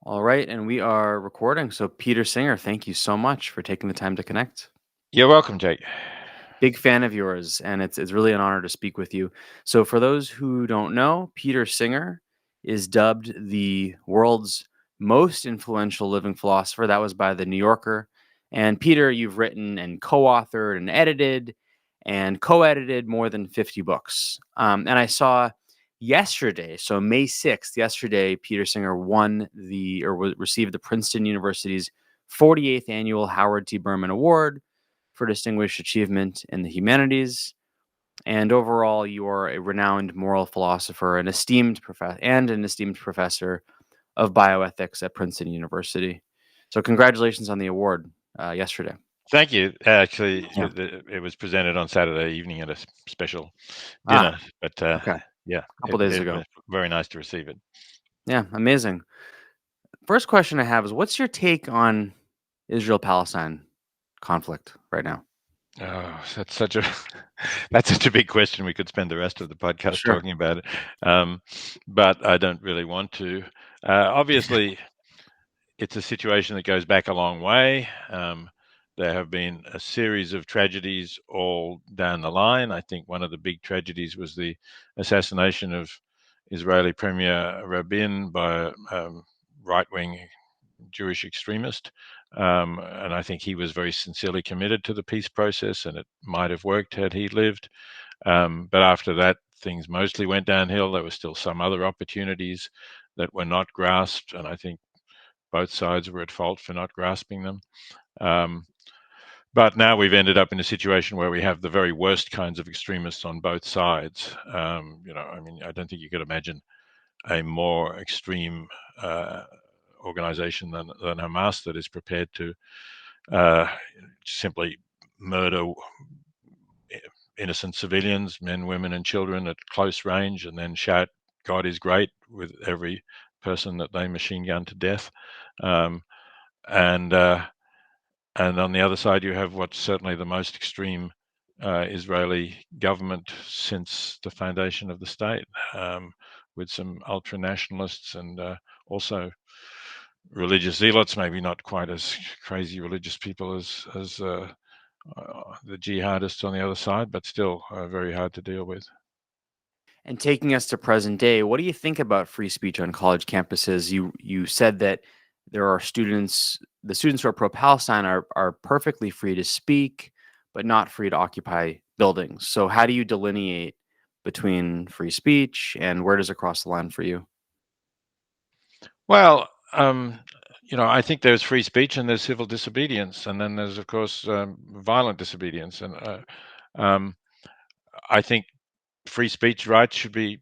All right, and we are recording. So, Peter Singer, thank you so much for taking the time to connect. You're welcome, Jake. Big fan of yours, and it's really an honor to speak with you. So, for those who don't know, Peter Singer is dubbed the world's most influential living philosopher. That was by the New Yorker. And Peter, you've written and co-authored and edited and co-edited more than 50 books. And I saw yesterday, so May 6th, yesterday, Peter Singer received the Princeton University's 48th annual Howard T. Behrman Award for distinguished achievement in the humanities. And overall, you are a renowned moral philosopher, an esteemed professor of bioethics at Princeton University. So, congratulations on the award yesterday. Thank you. Actually, Yeah. it was presented on Saturday evening at a special Ah, dinner, but okay. yeah, A couple days it ago. was very nice to receive it. Yeah, amazing. First question I have is, what's your take on Israel-Palestine conflict right now? Oh, that's such a that's such a big question. We could spend the rest of the podcast Sure. talking about it, but I don't really want to. Obviously, it's a situation that goes back a long way. There have been a series of tragedies all down the line. I think one of the big tragedies was the assassination of Israeli Premier Rabin by a right-wing Jewish extremist. And I think he was very sincerely committed to the peace process, and it might have worked had he lived. But after that, things mostly went downhill. There were still some other opportunities that were not grasped, and I think both sides were at fault for not grasping them. Um, but now we've ended up in a situation where we have the very worst kinds of extremists on both sides. I mean, I don't think you could imagine a more extreme organization than Hamas that is prepared to uh, simply murder innocent civilians, men, women, and children at close range, and then shout, "God is great," with every person that they machine gun to death. Um, and and on the other side, you have what's certainly the most extreme Israeli government since the foundation of the state, with some ultra nationalists and also religious zealots, maybe not quite as crazy religious people as the jihadists on the other side, but still very hard to deal with. And taking us to present day, what do you think about free speech on college campuses? You said that the students who are pro-Palestine are perfectly free to speak, but not free to occupy buildings. So how do you delineate between free speech and where does it cross the line for you? Well, I think there's free speech and there's civil disobedience, and then there's, of course, violent disobedience. And um, I think free speech rights should be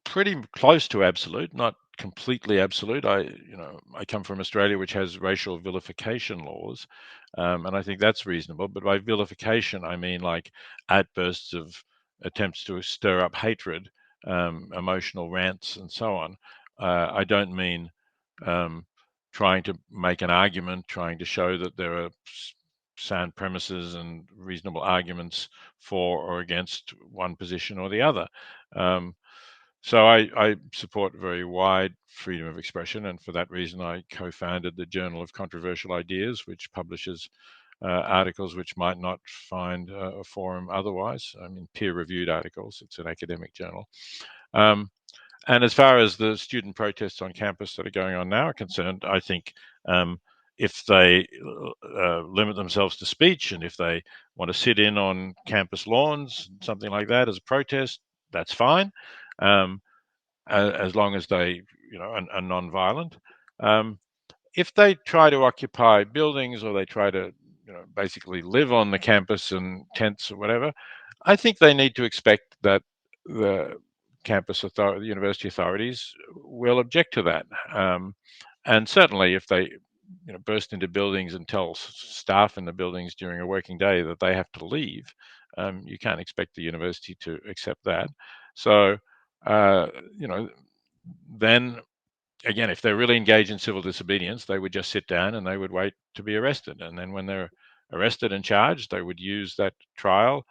pretty close to absolute, not completely absolute. I come from Australia, which has racial vilification laws, and I think that's reasonable. But by vilification, I mean like outbursts of attempts to stir up hatred, emotional rants, and so on. I don't mean um, trying to make an argument, trying to show that there are sound premises and reasonable arguments for or against one position or the other. Um, so I support very wide freedom of expression, and for that reason, I co-founded the Journal of Controversial Ideas, which publishes articles which might not find a forum otherwise. I mean, peer-reviewed articles. It's an academic journal. Um, and as far as the student protests on campus that are going on now are concerned, I think if they limit themselves to speech and if they want to sit in on campus lawns, something like that as a protest, that's fine. Um, as long as they, are non-violent. Um, if they try to occupy buildings or they try to, basically live on the campus in tents or whatever, I think they need to expect that the the university authorities will object to that. And certainly, if they, burst into buildings and tell staff in the buildings during a working day that they have to leave, you can't expect the university to accept that. So, uh, you know, then again, if they're really engaged in civil disobedience, they would just sit down and they would wait to be arrested. And then when they're arrested and charged, they would use that trial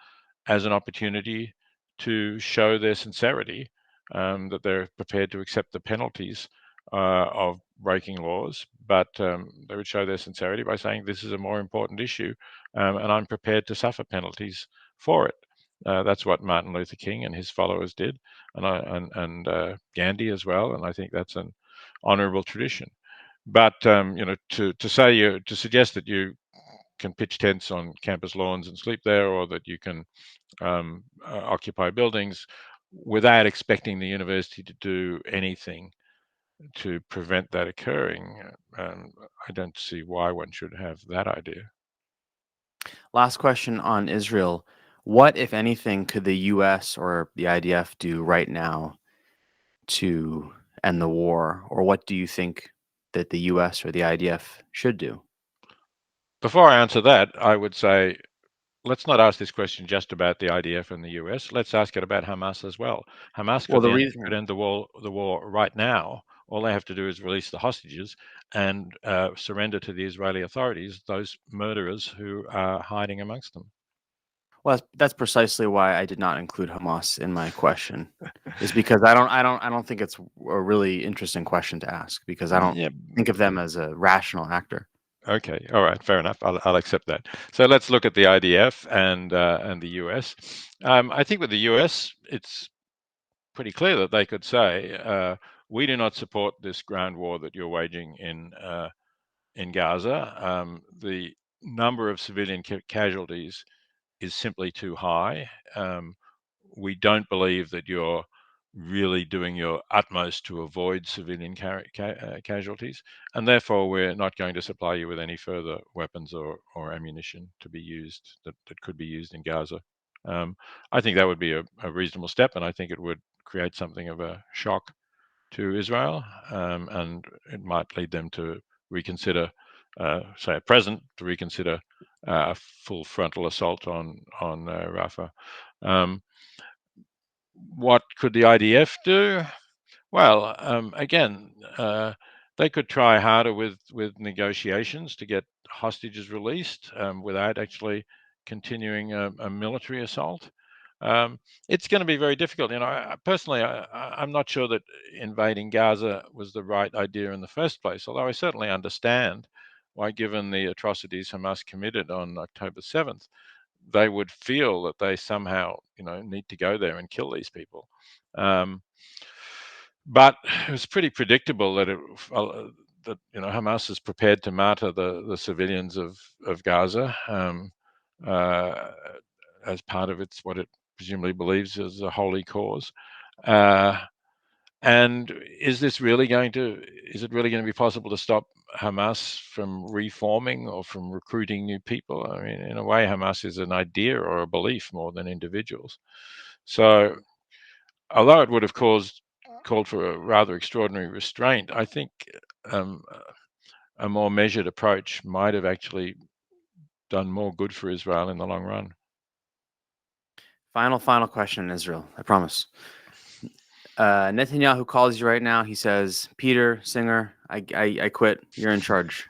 as an opportunity to show their sincerity, that they're prepared to accept the penalties of breaking laws, but they would show their sincerity by saying this is a more important issue, and I'm prepared to suffer penalties for it. That's what Martin Luther King and his followers did, and Gandhi as well. And I think that's an honourable tradition. But to suggest that you can pitch tents on campus lawns and sleep there, or that you can occupy buildings without expecting the university to do anything to prevent that occurring, I don't see why one should have that idea. Last question on Israel. What, if anything, could the U.S. or the IDF do right now to end the war? Or what do you think that the U.S. or the IDF should do? Before I answer that, I would say let's not ask this question just about the IDF and the US. Let's ask it about Hamas as well. Hamas Well, could the end, reason, could end the war right now. All they have to do is release the hostages and surrender to the Israeli authorities those murderers who are hiding amongst them. well, that's precisely why I did not include Hamas in my question, is because I don't think it's a really interesting question to ask because I don't Yeah. think of them as a rational actor. Okay. All right. Fair enough. I'll accept that. So let's look at the IDF and the US. I think with the US, it's pretty clear that they could say, we do not support this ground war that you're waging in Gaza. The number of civilian casualties is simply too high. We don't believe that you're really doing your utmost to avoid civilian casualties, and therefore we're not going to supply you with any further weapons or ammunition to be used that could be used in Gaza. I think that would be a reasonable step, and I think it would create something of a shock to Israel, and it might lead them to reconsider, say at present, to reconsider a full frontal assault on Rafah. Um, what could the IDF do? Well, again, they could try harder with negotiations to get hostages released without actually continuing a military assault. It's going to be very difficult. Personally, I'm not sure that invading Gaza was the right idea in the first place, although I certainly understand why, given the atrocities Hamas committed on October 7th, they would feel that they somehow, need to go there and kill these people. But it was pretty predictable that Hamas is prepared to martyr the civilians of Gaza uh, as part of what it presumably believes is a holy cause. And is it really going to be possible to stop Hamas from reforming or from recruiting new people? I mean, in a way, Hamas is an idea or a belief more than individuals. So, although it would have called for a rather extraordinary restraint, I think um, a more measured approach might have actually done more good for Israel in the long run. Final question in Israel, I promise. Netanyahu calls you right now. He says, "Peter Singer, I quit. You're in charge."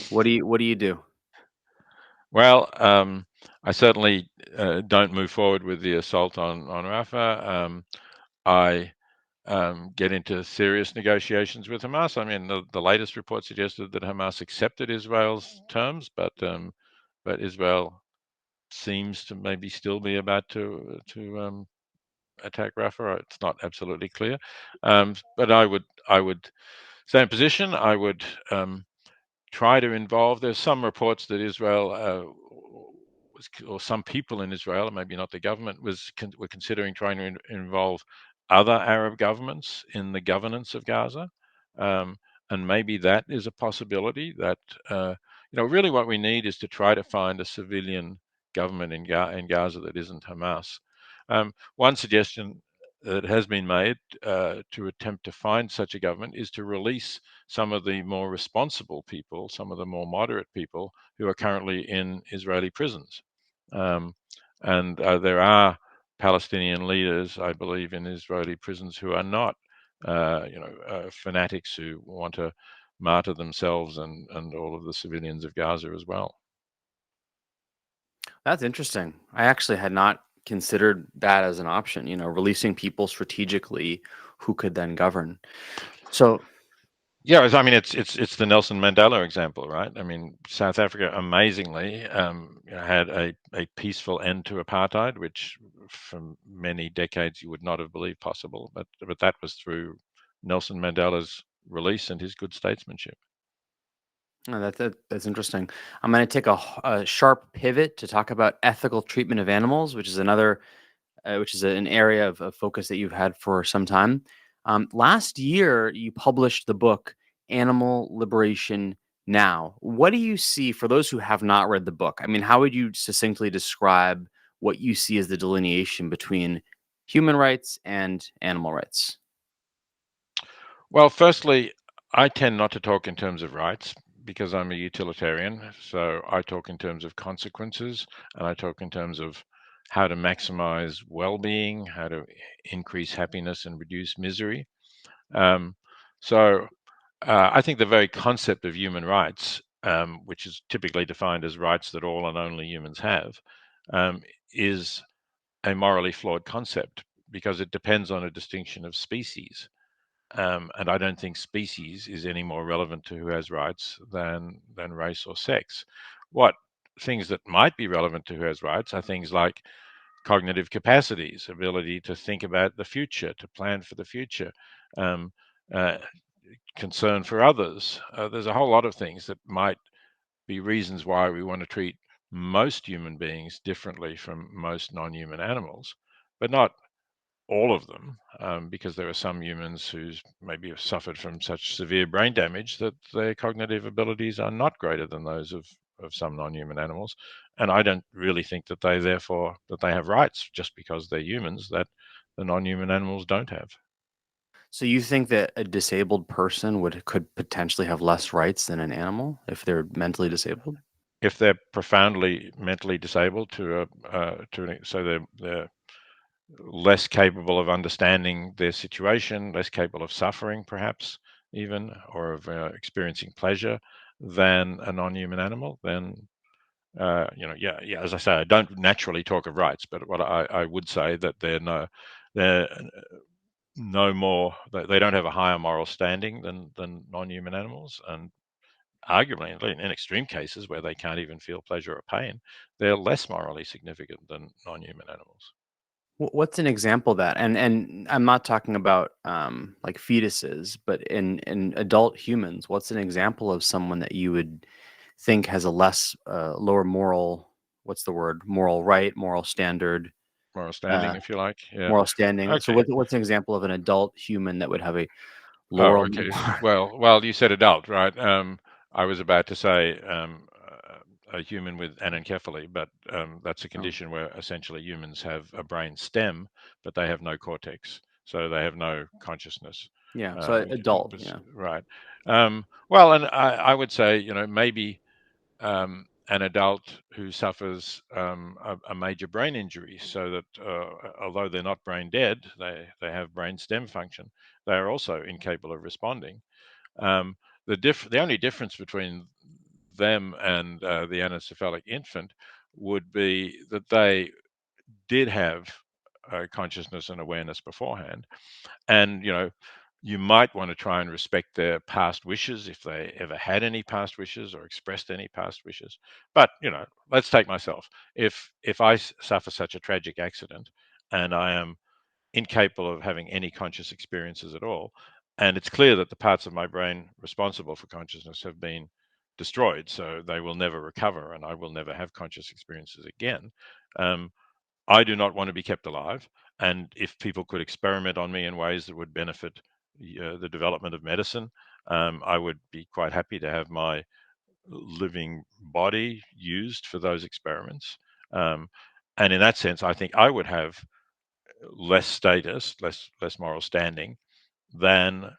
What do you do? Well, I certainly don't move forward with the assault on Rafah. I get into serious negotiations with Hamas. I mean, the latest report suggested that Hamas accepted Israel's terms, but Israel seems to maybe still be about to attack Rafah. It's not absolutely clear, but I would stay in position. I would try to involve. There's some reports that Israel or some people in Israel, maybe not the government, were considering trying to involve other Arab governments in the governance of Gaza, and maybe that is a possibility. That really what we need is to try to find a civilian government in Gaza that isn't Hamas. One suggestion that has been made to attempt to find such a government is to release some of the more responsible people, some of the more moderate people who are currently in Israeli prisons. And there are Palestinian leaders, I believe, in Israeli prisons who are not, fanatics who want to martyr themselves and all of the civilians of Gaza as well. That's interesting. I actually had not considered that as an option, releasing people strategically who could then govern. So Yeah, I mean, it's the Nelson Mandela example, right? I mean, South Africa amazingly had a peaceful end to apartheid, which for many decades you would not have believed possible, but that was through Nelson Mandela's release and his good statesmanship. Oh, that's interesting. I'm going to take a sharp pivot to talk about ethical treatment of animals, which is an area of focus that you've had for some time. Last year, you published the book Animal Liberation Now. What do you see for those who have not read the book? I mean, how would you succinctly describe what you see as the delineation between human rights and animal rights? Well, firstly, I tend not to talk in terms of rights because I'm a utilitarian. So I talk in terms of consequences and I talk in terms of how to maximize well-being, how to increase happiness and reduce misery. Um, so I think the very concept of human rights, which is typically defined as rights that all and only humans have, um, is a morally flawed concept because it depends on a distinction of species. And I don't think species is any more relevant to who has rights than race or sex. What things that might be relevant to who has rights are things like cognitive capacities, ability to think about the future, to plan for the future, um, uh, concern for others. There's a whole lot of things that might be reasons why we want to treat most human beings differently from most non-human animals, but not all of them, because there are some humans who maybe have suffered from such severe brain damage that their cognitive abilities are not greater than those of some non-human animals. And I don't really think that they therefore that they have rights just because they're humans that the non-human animals don't have. So you think that a disabled person could potentially have less rights than an animal if they're mentally disabled? If they're profoundly mentally disabled so they're less capable of understanding their situation, less capable of suffering, perhaps even, or of experiencing pleasure than a non-human animal, then yeah. As I say, I don't naturally talk of rights, but what I would say that they're no more. They don't have a higher moral standing than non-human animals, and arguably, in extreme cases where they can't even feel pleasure or pain, they're less morally significant than non-human animals. What's an example of that? And I'm not talking about like fetuses, but in adult humans, what's an example of someone that you would think has a less lower moral, what's the word, moral right, moral standard, Moral uh, standing, if you like. Yeah. moral standing? So Okay. what's an example of an adult human that would have a Oh, lower okay. Well, you said adult, right? I was about to say a human with anencephaly, but that's a oh, condition where essentially humans have a brain stem, but they have no cortex, so they have no consciousness. yeah, so adult, yeah. Right. Well, and I would say, maybe an adult who suffers a major brain injury, so that although they're not brain dead, they have brain stem function. They are also incapable of responding. Um, the only difference between them and the anencephalic infant would be that they did have consciousness and awareness beforehand, and you might want to try and respect their past wishes if they ever had any past wishes or expressed any past wishes. But let's take myself. If I suffer such a tragic accident and I am incapable of having any conscious experiences at all, and it's clear that the parts of my brain responsible for consciousness have been destroyed, so they will never recover and I will never have conscious experiences again. um, I do not want to be kept alive. And if people could experiment on me in ways that would benefit the development of medicine, I would be quite happy to have my living body used for those experiments. Um, and in that sense, I think I would have less status, less moral standing than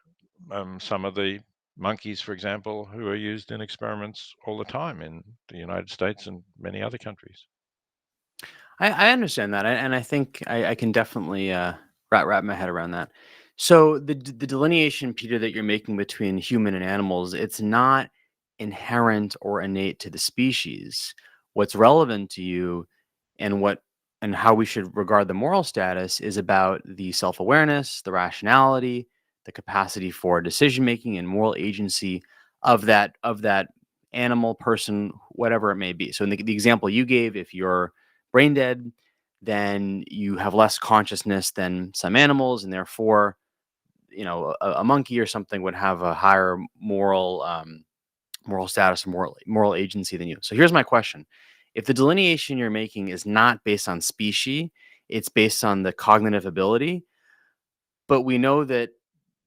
some of the monkeys, for example, who are used in experiments all the time in the United States and many other countries. I understand that, and I think I can definitely wrap my head around that. So the delineation, Peter, that you're making between human and animals, it's not inherent or innate to the species. What's relevant to you, and how we should regard the moral status, is about the self awareness, the rationality, the capacity for decision making and moral agency of that animal, person, whatever it may be. So in the example you gave, if you're brain dead, then you have less consciousness than some animals, and therefore, a monkey or something would have a higher moral status, moral agency than you. So here's my question: if the delineation you're making is not based on species, it's based on the cognitive ability, but we know that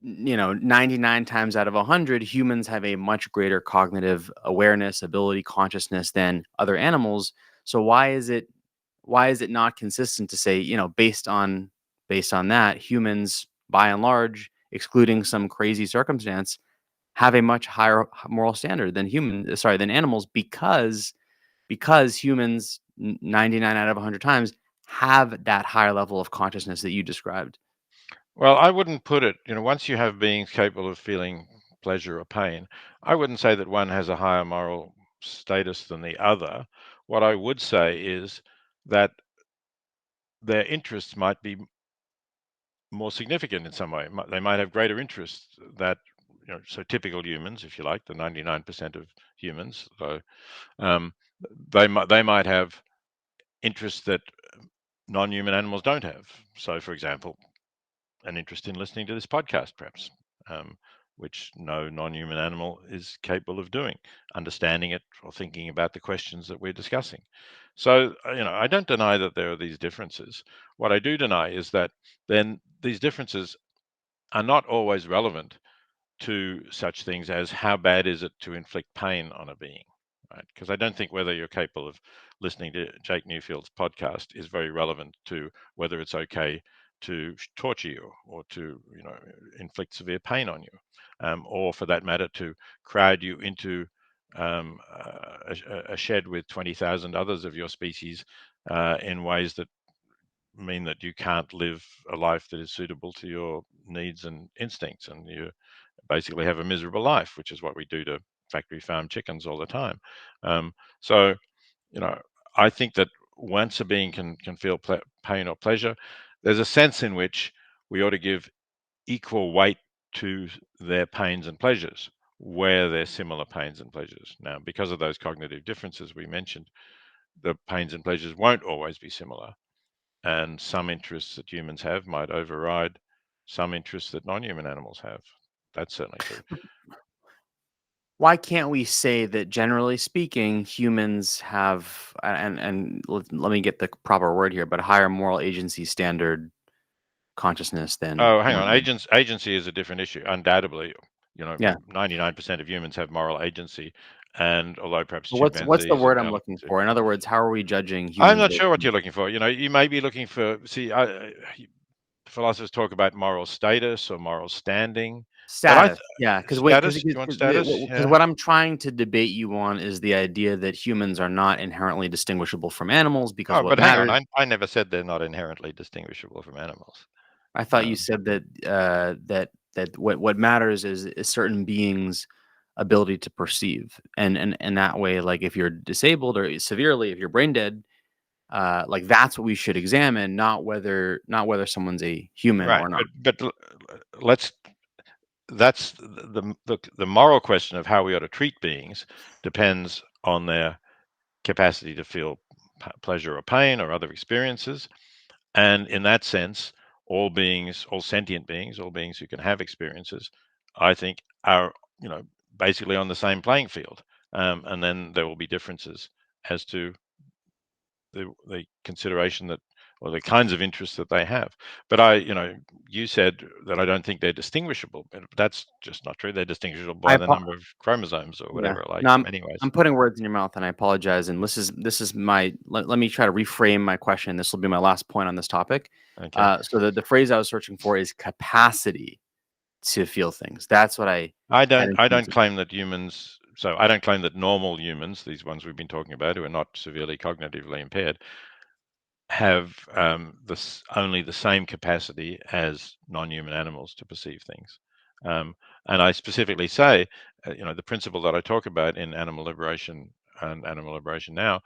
99 times out of 100 humans have a much greater cognitive awareness, ability, consciousness than other animals. So why is it not consistent to say, based on that, humans by and large, excluding some crazy circumstance, have a much higher moral standard than animals, because humans 99 out of 100 times have that higher level of consciousness that you described. Well, I wouldn't put it, once you have beings capable of feeling pleasure or pain, I wouldn't say that one has a higher moral status than the other. What I would say is that their interests might be more significant in some way. They might have greater interests that, so typical humans, if you like, the 99% of humans, so um, they might have interests that non-human animals don't have. So, for example, an interest in listening to this podcast, perhaps, um, which no non-human animal is capable of doing, understanding it or thinking about the questions that we're discussing. So, I don't deny that there are these differences. What I do deny is that then these differences are not always relevant to such things as how bad is it to inflict pain on a being, right? Because I don't think whether you're capable of listening to Jake Newfield's podcast is very relevant to whether it's okay to torture you or to, inflict severe pain on you, or for that matter, to crowd you into a shed with 20,000 others of your species in ways that mean that you can't live a life that is suitable to your needs and instincts, and you basically have a miserable life, which is what we do to factory farm chickens all the time. So, you know, I think that once a being can feel pain or pleasure, there's a sense in which we ought to give equal weight to their pains and pleasures where they're similar pains and pleasures. Now, because of those cognitive differences we mentioned, the pains and pleasures won't always be similar, and some interests that humans have might override some interests that non-human animals have. That's certainly true. Why can't we say that generally speaking, humans have, and let me get the proper word here, but a higher moral agency standard consciousness than Oh, hang on. animals? Agency is a different issue. Undoubtedly, Yeah. 99% of humans have moral agency, and although perhaps But what's the chimpanzees and word I'm looking elephants do. for? In other words, how are we judging I'm humans not based sure what on you're looking for. You may be looking for. See, philosophers talk about moral status or moral standing, but status? Yeah, because wait, because status. You want status? because Yeah. what I'm trying to debate you on is the idea that humans are not inherently distinguishable from animals, because Oh, what but hang on. matters. I never said they're not inherently distinguishable from animals. I thought you Um, said that what matters is certain beings' ability to perceive, and that way, like if you're disabled or severely, if you're brain dead, like that's what we should examine, not whether someone's a human right. or not. But let's that's the moral question of how we ought to treat beings depends on their capacity to feel pleasure or pain or other experiences. And in that sense, all beings, all sentient beings, all beings who can have experiences, I think are, basically on the same playing field. And then there will be differences as to the consideration that, or the kinds of interests that they have. But you said that I don't think they're distinguishable, but that's just not true. They're distinguishable I by the apo- number of chromosomes or yeah. whatever, like No, I'm anyways. putting words in your mouth, and I apologize. And this is my let me try to reframe my question. This will be my last point on this topic. Okay. So the phrase I was searching for is capacity to feel things. That's what I I had don't I don't intended. claim that humans, so I don't claim that normal humans, these ones we've been talking about who are not severely cognitively impaired, have only the same capacity as non-human animals to perceive things. Um, and I specifically say, the principle that I talk about in Animal Liberation and Animal Liberation Now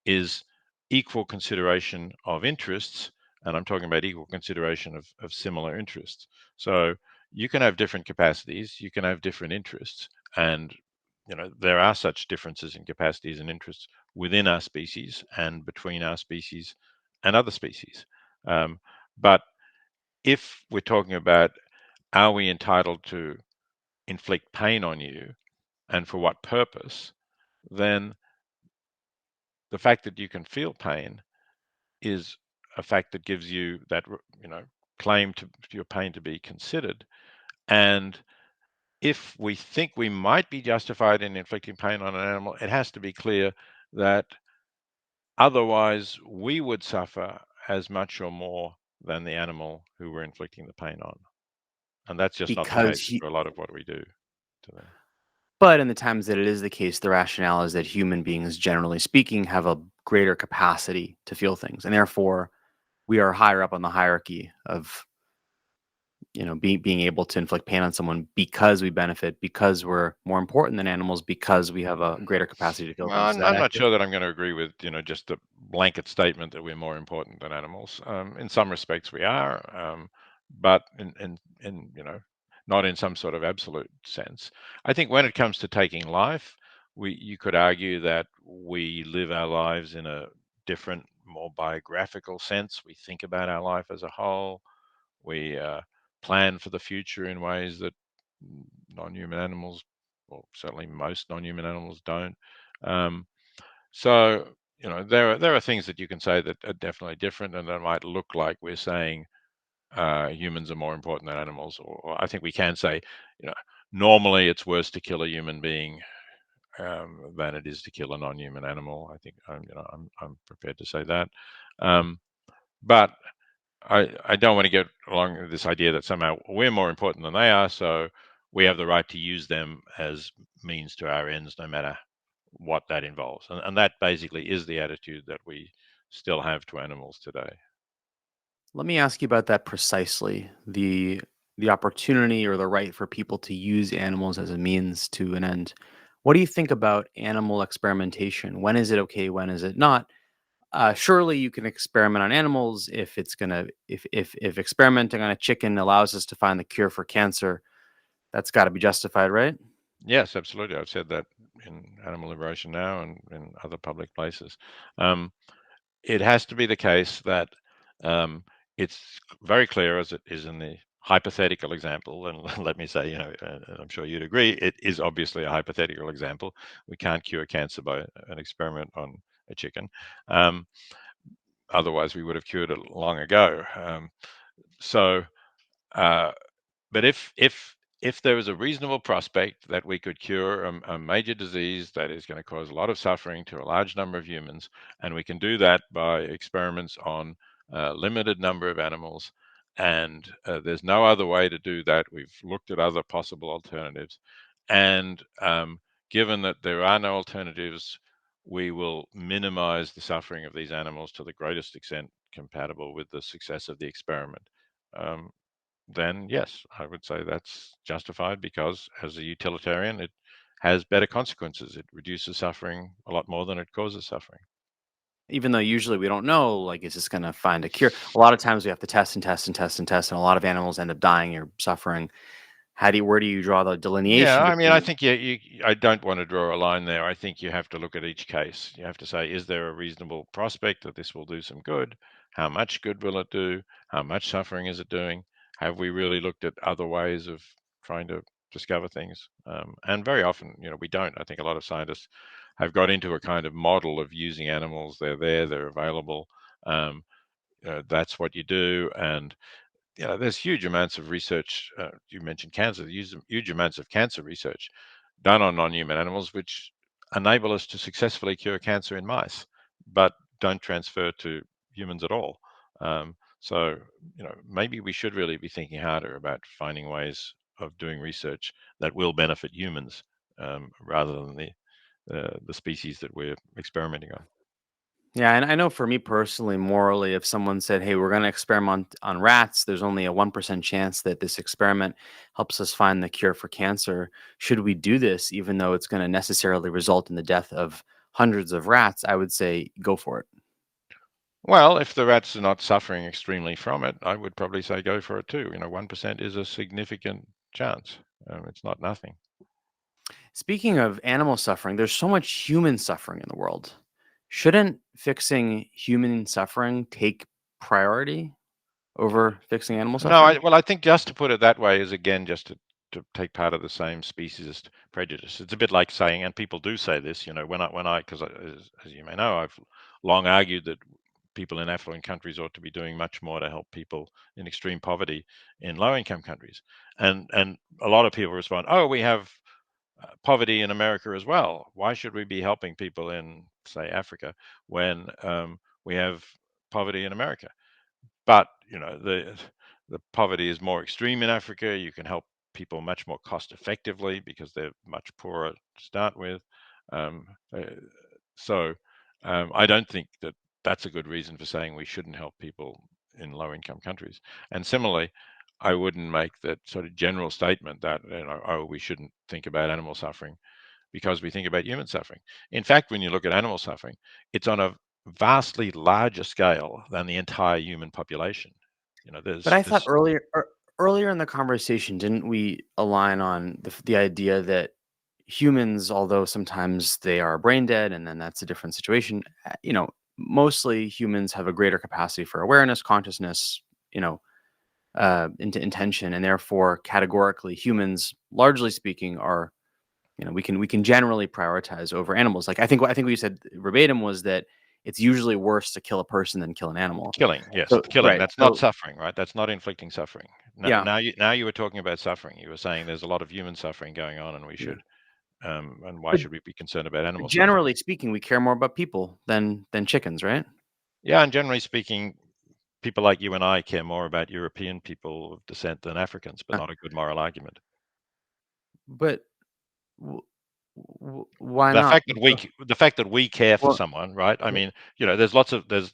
is equal consideration of interests, and I'm talking about equal consideration of similar interests. So you can have different capacities, you can have different interests, and there are such differences in capacities and interests within our species and between our species and other species. But if we're talking about, are we entitled to inflict pain on you and for what purpose, then the fact that you can feel pain is a fact that gives you that claim to your pain to be considered. And if we think we might be justified in inflicting pain on an animal, it has to be clear that otherwise we would suffer as much or more than the animal who we're inflicting the pain on. And that's just not the because case he for a lot of what we do today. but in the times that it is the case, the rationale is that human beings, generally speaking, have a greater capacity to feel things, and therefore we are higher up on the hierarchy of being able to inflict pain on someone because we benefit, because we're more important than animals, because we have a greater capacity to feel Well, things. Is that I'm not accurate? sure that I'm going to agree with just the blanket statement that we're more important than animals. In some respects, we are, but in not in some sort of absolute sense. I think when it comes to taking life, you could argue that we live our lives in a different, more biographical sense. We think about our life as a whole. We plan for the future in ways that non-human animals, or certainly most non-human animals, don't. Um, so there are things that you can say that are definitely different, and that might look like we're saying humans are more important than animals. Or I think we can say, you know, normally it's worse to kill a human being than it is to kill a non-human animal. I think I'm prepared to say that. But I don't want to get along with this idea that somehow we're more important than they are, so we have the right to use them as means to our ends, no matter what that involves. And that basically is the attitude that we still have to animals today. Let me ask you about that precisely. The opportunity or the right for people to use animals as a means to an end. What do you think about animal experimentation? When is it okay? When is it not? Surely you can experiment on animals if it's gonna if experimenting on a chicken allows us to find the cure for cancer, that's got to be justified, right? Yes, absolutely. I've said that in Animal Liberation Now and in other public places. Um, it has to be the case that um, it's very clear, as it is in the hypothetical example, and let me say, and I'm sure you'd agree, it is obviously a hypothetical example. We can't cure cancer by an experiment on a chicken. Um, Otherwise, we would have cured it long ago. So, uh, but if there is a reasonable prospect that we could cure a major disease that is going to cause a lot of suffering to a large number of humans, and we can do that by experiments on a limited number of animals, and there's no other way to do that. We've looked at other possible alternatives, and given that there are no alternatives, we will minimize the suffering of these animals to the greatest extent compatible with the success of the experiment. Um, then yes, I would say that's justified because as a utilitarian, it has better consequences. It reduces suffering a lot more than it causes suffering. Even though usually we don't know, like, is this gonna find a cure? A lot of times we have to test and test and test and test, and a lot of animals end up dying or suffering. Where do you draw the Yeah, delineation I mean, I between think I don't want to draw a line there. I think you have to look at each case. You have to say, is there a reasonable prospect that this will do some good? How much good will it do? How much suffering is it doing? Have we really looked at other ways of trying to discover things? And very often, we don't. I think a lot of scientists have got into a kind of model of using animals. They're there, they're available. Um, that's what you do, and there's huge amounts of research. You mentioned cancer. There's huge amounts of cancer research done on non-human animals, which enable us to successfully cure cancer in mice, but don't transfer to humans at all. So, maybe we should really be thinking harder about finding ways of doing research that will benefit humans rather than the species that we're experimenting on. Yeah, and I know for me personally, morally, if someone said, "Hey, we're going to experiment on rats," there's only a 1% chance that this experiment helps us find the cure for cancer. Should we do this, even though it's going to necessarily result in the death of hundreds of rats? I would say go for it. Well, if the rats are not suffering extremely from it, I would probably say go for it too. 1% is a significant chance. It's not nothing. Speaking of animal suffering, there's so much human suffering in the world. Shouldn't fixing human suffering take priority over fixing animal No, suffering? well, I think just to put it that way is again just to take part of the same speciesist prejudice. It's a bit like saying, and people do say this, because as you may know, I've long argued that people in affluent countries ought to be doing much more to help people in extreme poverty in low income countries. And a lot of people respond, oh, we have poverty in America as well. Why should we be helping people in, say, Africa when we have poverty in America? But the poverty is more extreme in Africa. You can help people much more cost effectively because they're much poorer to start with. Um, uh, so I don't think that that's a good reason for saying we shouldn't help people in low income countries. And similarly, I wouldn't make that sort of general statement that oh, we shouldn't think about animal suffering because we think about human suffering. In fact, when you look at animal suffering, it's on a vastly larger scale than the entire human population. But I thought There's earlier in the conversation, didn't we align on the idea that humans, although sometimes they are brain dead, and then that's a different situation. Mostly humans have a greater capacity for awareness, consciousness, you know, into intention, and therefore, categorically, humans, largely speaking, are we can generally prioritize over animals. Like I think what you said verbatim was that it's usually worse to kill a person than kill an animal. killing, yes, So killing. right, That's not so suffering, right? That's not inflicting suffering. Now, yeah, now you were talking about suffering. You were saying there's a lot of human suffering going on, and we yeah. should, and why But should we be concerned about animal suffering? generally speaking, we care more about people than chickens, right? Yeah, and generally speaking, people like you and I care more about European people of descent than Africans, but Uh, not a good moral argument. but why not? The fact that we care for Well, someone, right? I well, mean, there's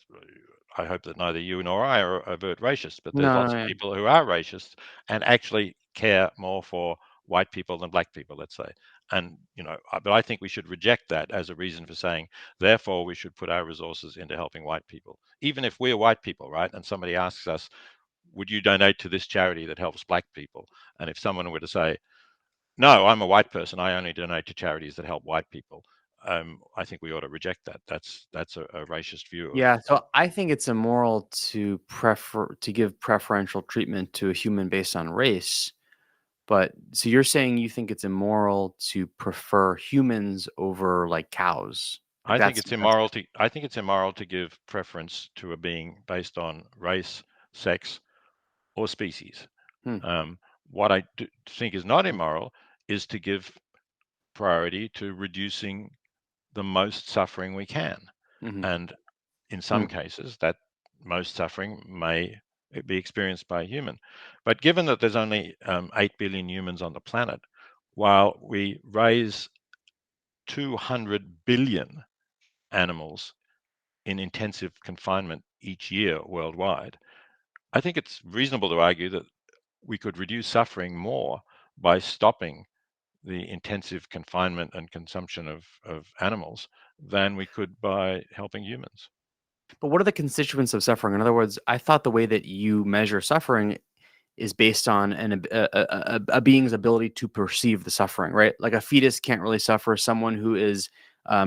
I hope that neither you nor I are overt racists, but there's no, lots no, of yeah. people who are racist and actually care more for white people than black people, let's say. And but I think we should reject that as a reason for saying, therefore, we should put our resources into helping white people, even if we're white people, right? And somebody asks us, would you donate to this charity that helps black people? And if someone were to say, no, I'm a white person. I only donate to charities that help white people. I think we ought to reject that. That's a racist view of. Yeah, so I think it's immoral to give preferential treatment to a human based on race. But so you're saying you think it's immoral to prefer humans over like cows? Like that's I think it's immoral to give preference to a being based on race, sex, or species. hmm, What I think is not immoral is to give priority to reducing the most suffering we can, mhm, and in hmm. some cases, that most suffering may be experienced by a human. But given that there's only 8 billion humans on the planet, while we raise 200 billion animals in intensive confinement each year worldwide, I think it's reasonable to argue that we could reduce suffering more by stopping the intensive confinement and consumption of animals than we could by helping humans. But what are the constituents of suffering? In other words, I thought the way that you measure suffering is based on a being's ability to perceive the suffering, right? Like a fetus can't really suffer. Someone who is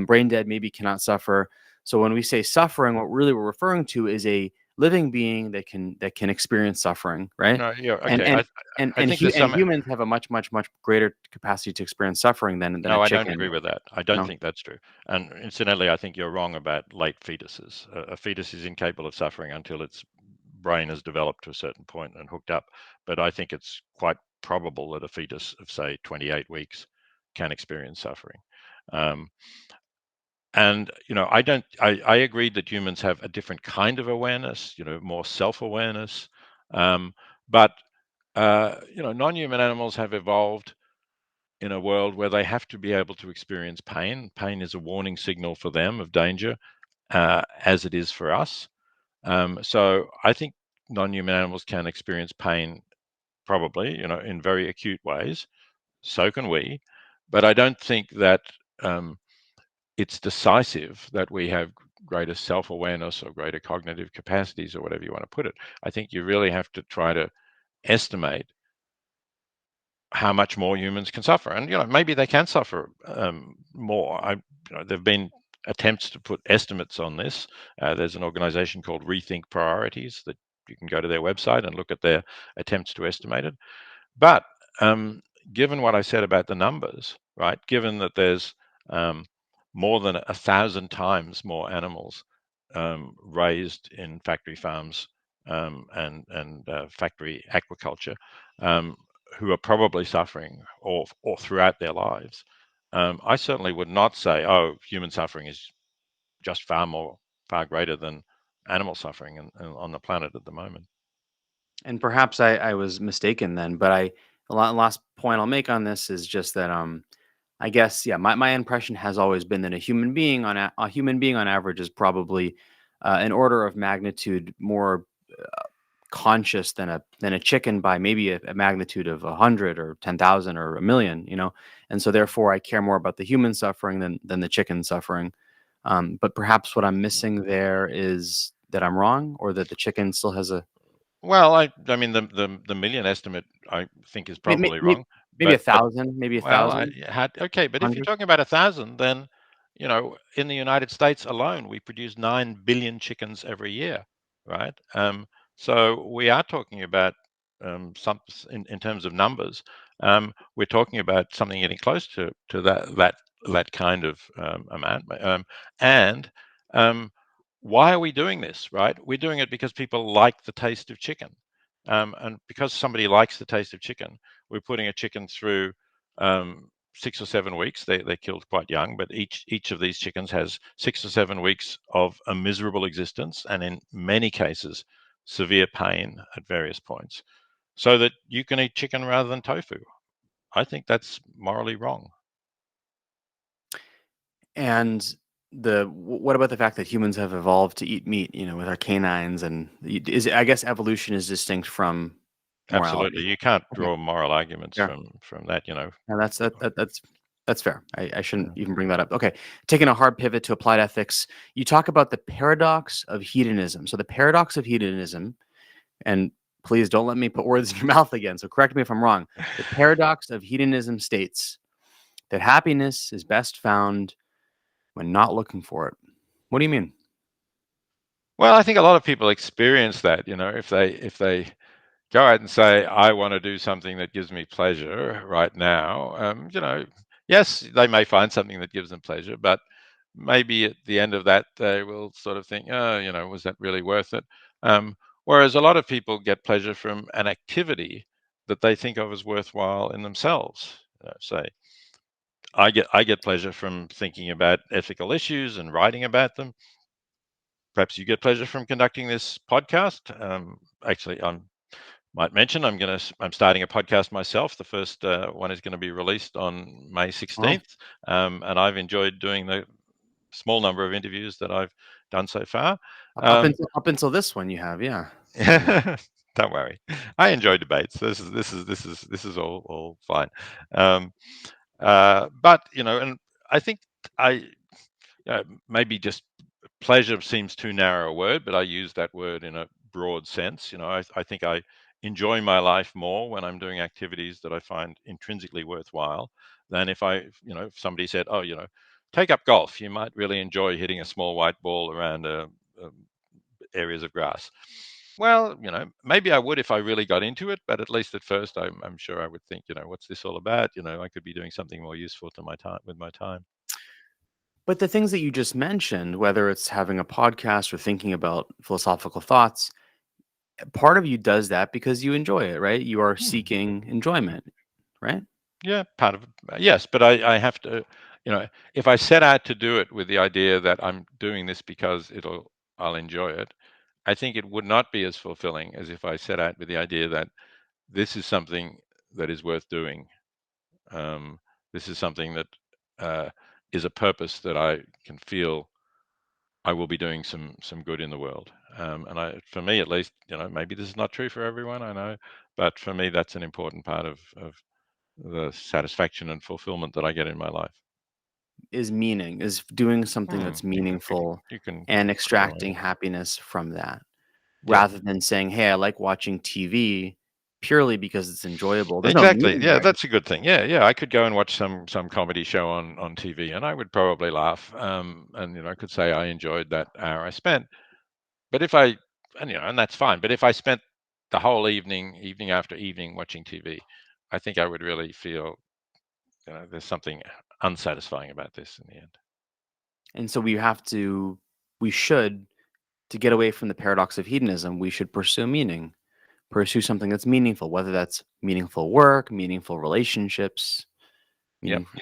brain dead maybe cannot suffer. So when we say suffering, what really we're referring to is a living being that can experience suffering, right? No, yeah, And okay. and I and I and, think hu- there's and some. humans have a much greater capacity to experience suffering than a No, I don't chicken. agree with that. I don't No. think that's true. And incidentally, I think you're wrong about late fetuses. A fetus is incapable of suffering until its brain has developed to a certain point and hooked up. But I think it's quite probable that a fetus of, say, 28 weeks can experience suffering. Um, and I don't. I agree that humans have a different kind of awareness. More self-awareness. Um, but non-human animals have evolved in a world where they have to be able to experience pain. Pain is a warning signal for them of danger, as it is for us. So I think non-human animals can experience pain probably, in very acute ways. So can we, but I don't think that it's decisive that we have greater self-awareness or greater cognitive capacities or whatever you want to put it. I think you really have to try to estimate how much more humans can suffer, and maybe they can suffer more. There've been attempts to put estimates on this. There's an organization called Rethink Priorities that you can go to their website and look at their attempts to estimate it. But um, given what I said about the numbers, right? Given that there's um, more than 1,000 times more animals raised in factory farms and factory aquaculture, um, who are probably suffering or throughout their lives. I certainly would not say, oh, human suffering is just far greater than animal suffering on the planet at the moment. And perhaps I was mistaken then, but last point I'll make on this is just that I guess yeah, my impression has always been that a human being on average is probably an order of magnitude more conscious than a chicken by maybe a magnitude of 100 or 10,000 or a million, and so therefore I care more about the human suffering than the chicken suffering. But perhaps what I'm missing there is that I'm wrong, or that the chicken still has a Well, I mean, the million estimate, I think, is probably maybe, wrong. maybe a But thousand, maybe a well, I thousand, had okay. But if you're 100. talking about 1,000, then in the United States alone, we produce 9 billion chickens every year, right? So we are talking about some in terms of numbers. We're talking about something getting close to that kind of amount. And um, why are we doing this, right? We're doing it because people like the taste of chicken. And because somebody likes the taste of chicken, we're putting a chicken through 6 or 7 weeks. They're killed quite young, but each of these chickens has 6 or 7 weeks of a miserable existence, and in many cases, severe pain at various points, so that you can eat chicken rather than tofu. I think that's morally wrong. And what about the fact that humans have evolved to eat meat, with our canines, and I guess evolution is distinct from Absolutely, morality. you can't Okay, draw moral arguments fair. from that. And that's fair. I shouldn't Yeah. even bring that up. Okay, taking a hard pivot to applied ethics, you talk about the paradox of hedonism. So the paradox of hedonism, and please don't let me put words in your mouth again. So correct me if I'm wrong. The paradox of hedonism states that happiness is best found when not looking for it. What do you mean? Well, I think a lot of people experience that. If they go out and say, I want to do something that gives me pleasure right now, yes, they may find something that gives them pleasure, but maybe at the end of that, they will sort of think, oh, was that really worth it? Um, Whereas a lot of people get pleasure from an activity that they think of as worthwhile in themselves. Say, I get pleasure from thinking about ethical issues and writing about them. Perhaps you get pleasure from conducting this podcast. Actually, I might mention I'm starting a podcast myself. The first one is going to be released on May Well, 16th, and I've enjoyed doing the small number of interviews that I've done so far. Um, up until this one, you have, yeah. Yeah. don't worry, I enjoy debates. This is all fine. Um, but and I think I maybe just pleasure seems too narrow a word, but I use that word in a broad sense. I think I enjoy my life more when I'm doing activities that I find intrinsically worthwhile than if somebody said, oh, take up golf. You might really enjoy hitting a small white ball around areas of grass. Well, maybe I would if I really got into it, but at least at first, I'm sure I would think, what's this all about? I could be doing something more useful to my time with my time. But the things that you just mentioned, whether it's having a podcast or thinking about philosophical thoughts, part of you does that because you enjoy it, right? You are Hmm. seeking enjoyment, right? Yeah, part of it. Yes, but I have to, if I set out to do it with the idea that I'm doing this because I'll enjoy it, I think it would not be as fulfilling as if I set out with the idea that this is something that is worth doing. Um, this is something that uh, is a purpose that I can feel I will be doing some good in the world. For me at least, maybe this is not true for everyone, I know, but for me that's an important part of the satisfaction and fulfillment that I get in my life. is meaning, is doing something Hmm. that's meaningful You can and put it that way. extracting happiness from that, Yeah. rather than saying, "Hey, I like watching TV purely because it's enjoyable." There's no Exactly. meaning Yeah, there. that's a good thing. Yeah, yeah. I could go and watch some comedy show on TV, and I would probably laugh. And I could say I enjoyed that hour I spent. But if I, and that's fine. But if I spent the whole evening after evening watching TV, I think I would really feel, there's something unsatisfying about this in the end. And so we should, to get away from the paradox of hedonism, we should pursue meaning, pursue something that's meaningful, whether that's meaningful work, meaningful relationships, Yep. meaningful.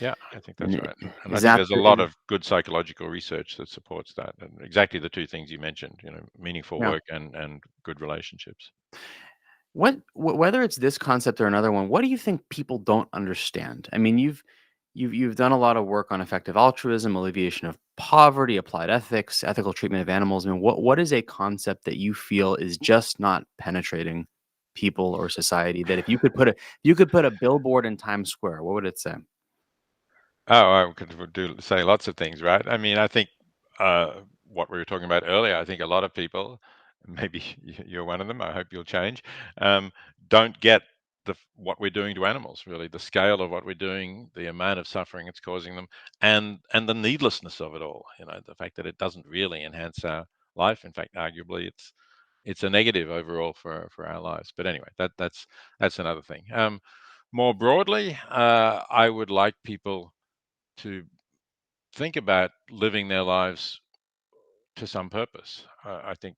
Yeah, I think And that's right. And I is think that there's a lot the of good psychological research that supports that. And exactly the two things you mentioned, meaningful yeah. work and good relationships. Whether it's this concept or another one, what do you think people don't understand? I mean, you've done a lot of work on effective altruism, alleviation of poverty, applied ethics, ethical treatment of animals. I mean, what is a concept that you feel is just not penetrating people or society? That if you could put a billboard in Times Square, what would it say? Oh, I could say lots of things, right? I mean, I think what we were talking about earlier, I think a lot of people, maybe you're one of them, I hope you'll change, um, don't get what we're doing to animals, really, the scale of what we're doing, the amount of suffering it's causing them, and the needlessness of it all. The fact that it doesn't really enhance our life. In fact, arguably, it's a negative overall for our lives. But anyway, that's another thing. More broadly, I would like people to think about living their lives to some purpose. I think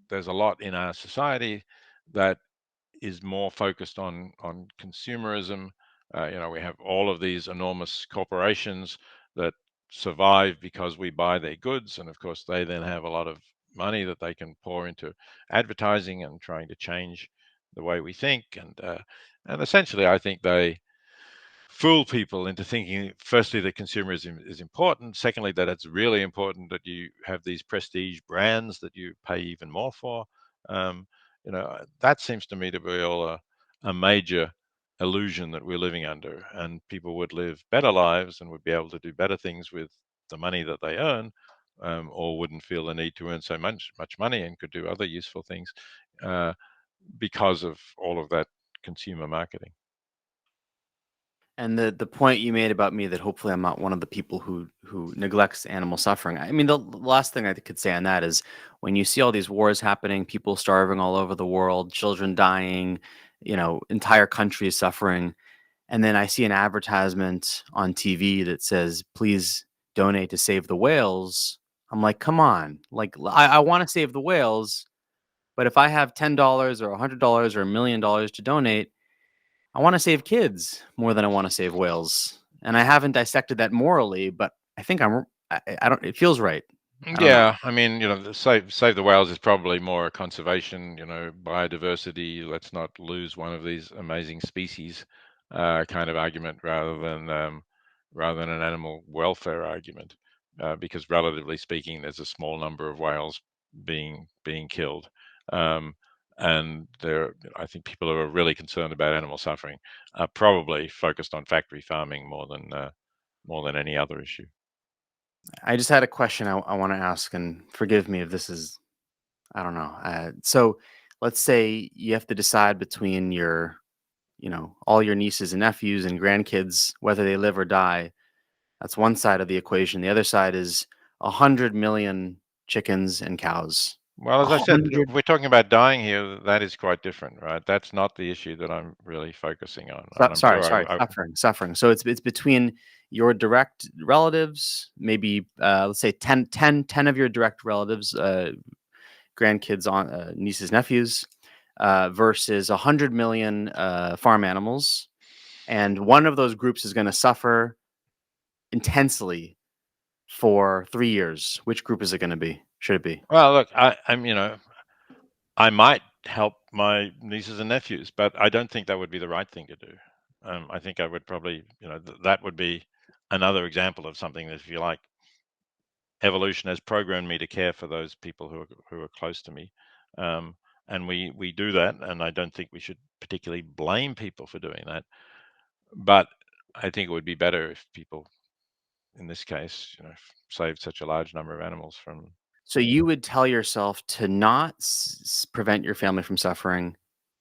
there's a lot in our society that is more focused on consumerism. We have all of these enormous corporations that survive because we buy their goods, and of course, they then have a lot of money that they can pour into advertising and trying to change the way we think. And essentially, I think they fool people into thinking, firstly, that consumerism is important. Secondly, that it's really important that you have these prestige brands that you pay even more for. That seems to me to be all a major illusion that we're living under, and people would live better lives and would be able to do better things with the money that they earn, or wouldn't feel the need to earn so much money and could do other useful things uh, because of all of that consumer marketing. And the point you made about me, that hopefully I'm not one of the people who neglects animal suffering. I mean, the last thing I could say on that is, when you see all these wars happening, people starving all over the world, children dying, entire countries suffering, and then I see an advertisement on TV that says, "Please donate to save the whales." I'm like, "Come on. Like, I want to save the whales, but if I have $10 or $100 or $1 million to donate, I want to save kids more than I want to save whales." And I haven't dissected that morally, but I think I don't, it feels right. I don't know. Yeah, I mean, the save the whales is probably more a conservation, biodiversity. Let's not lose one of these amazing species, kind of argument, rather than an animal welfare argument, because relatively speaking, there's a small number of whales being killed, um, and I think people who are really concerned about animal suffering are probably focused on factory farming more than any other issue. I just had a question I want to ask, and forgive me if this is, I don't know. So let's say you have to decide between all your nieces and nephews and grandkids, whether they live or die. That's one side of the equation. The other side is 100 million chickens and cows. Well, A as I said, if hundred. we're talking about dying here, that is quite different, right? That's not the issue that I'm really focusing on. And I'm Sorry, sure sorry, suffering. So it's between your direct relatives, maybe let's say 10 of your direct relatives, grandkids, on nieces, nephews, versus 100 million farm animals, and one of those groups is going to suffer intensely for 3 years. Which group is it going to be? Should it be? well, look, I might help my nieces and nephews, but I don't think that would be the right thing to do. I think I would probably, that would be another example of something that, if you like, evolution has programmed me to care for those people who are close to me. And we do that, and I don't think we should particularly blame people for doing that. But I think it would be better if people in this case, saved such a large number of animals from. So you would tell yourself to not prevent your family from suffering.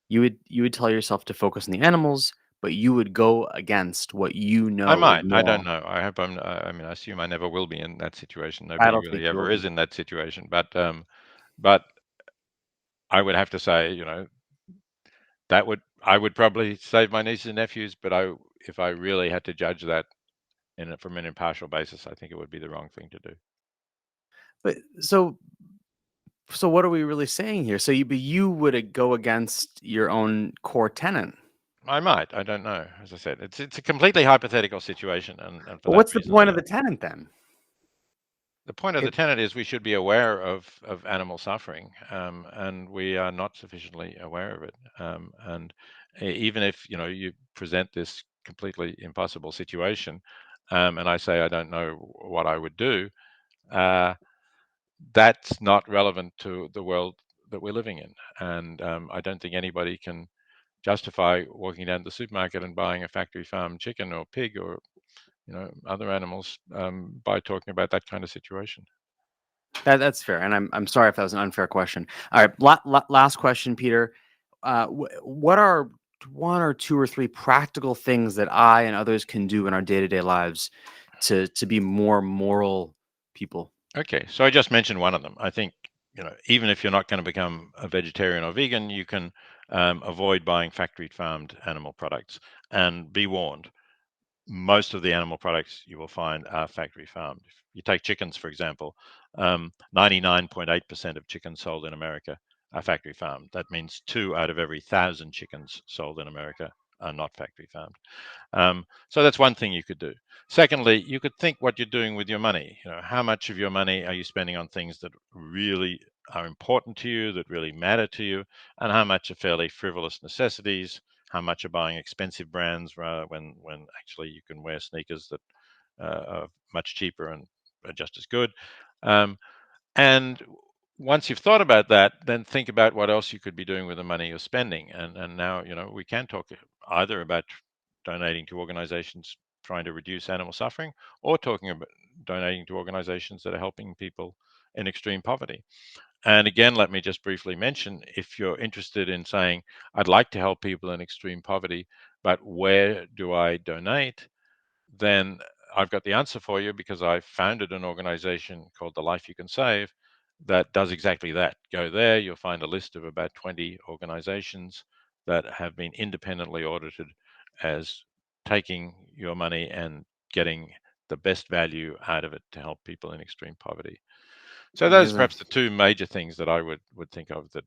You would tell yourself to focus on the animals, but you would go against what you I know is might. I don't moral. know. I hope I mean, I assume I never will be in that situation. I Nobody don't think really you will ever is be. in that situation. But I would have to say, I would probably save my nieces and nephews. But if I really had to judge that from an impartial basis, I think it would be the wrong thing to do. But so what are we really saying here? So you would go against your own core tenet. I might. I don't know. As I said, it's a completely hypothetical situation, and for But that what's the reason, I point of the don't. tenet then? The point of the It tenet is we should be aware of animal suffering, and we are not sufficiently aware of it. And even if you present this completely impossible situation, and I say I don't know what I would do, uh, that's not relevant to the world that we're living in. And I don't think anybody can justify walking down to the supermarket and buying a factory farm chicken or pig or other animals by talking about that kind of situation. that's fair, and I'm sorry if that was an unfair question. All right, last question, Peter. What are one or two or three practical things that I and others can do in our day to day lives to be more moral people? Okay, so I just mentioned one of them. I think even if you're not going to become a vegetarian or vegan, you can avoid buying factory farmed animal products. And be warned, most of the animal products you will find are factory farmed. If you take chickens, for example, 99.8% of chickens sold in America are factory farmed. That means 2 out of every 1,000 chickens sold in America are not factory farmed. So that's one thing you could do. Secondly, you could think what you're doing with your money. How much of your money are you spending on things that really are important to you, that really matter to you, and how much are fairly frivolous necessities? How much are buying expensive brands when actually you can wear sneakers that are much cheaper and are just as good? Um, and once you've thought about that, then think about what else you could be doing with the money you're spending. And now, we can talk either about donating to organizations trying to reduce animal suffering or talking about donating to organizations that are helping people in extreme poverty. And again, let me just briefly mention, if you're interested in saying, I'd like to help people in extreme poverty, but where do I donate? Then I've got the answer for you, because I founded an organization called The Life You Can Save that does exactly that. Go there, you'll find a list of about 20 organizations that have been independently audited as taking your money and getting the best value out of it to help people in extreme poverty. So those are Amazing. perhaps the two major things that I would think of that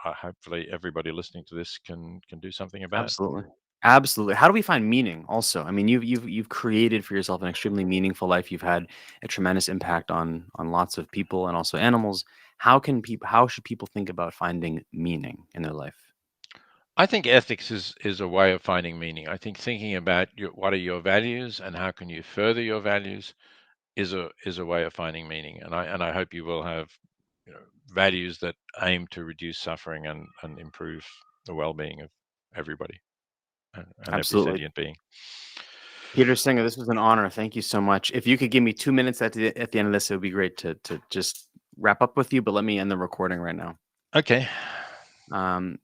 hopefully everybody listening to this can do something about. Absolutely. Absolutely. How do we find meaning also? I mean, you've created for yourself an extremely meaningful life. You've had a tremendous impact on lots of people and also animals. How should people think about finding meaning in their life? I think ethics is a way of finding meaning. I think thinking about what are your values and how can you further your values is a way of finding meaning. And I hope you will have values that aim to reduce suffering and improve the well-being of everybody and every Absolutely. sentient being. Peter Singer, this was an honor. Thank you so much. If you could give me 2 minutes at the end of this, it would be great to just wrap up with you, but let me end the recording right now. Okay. Um,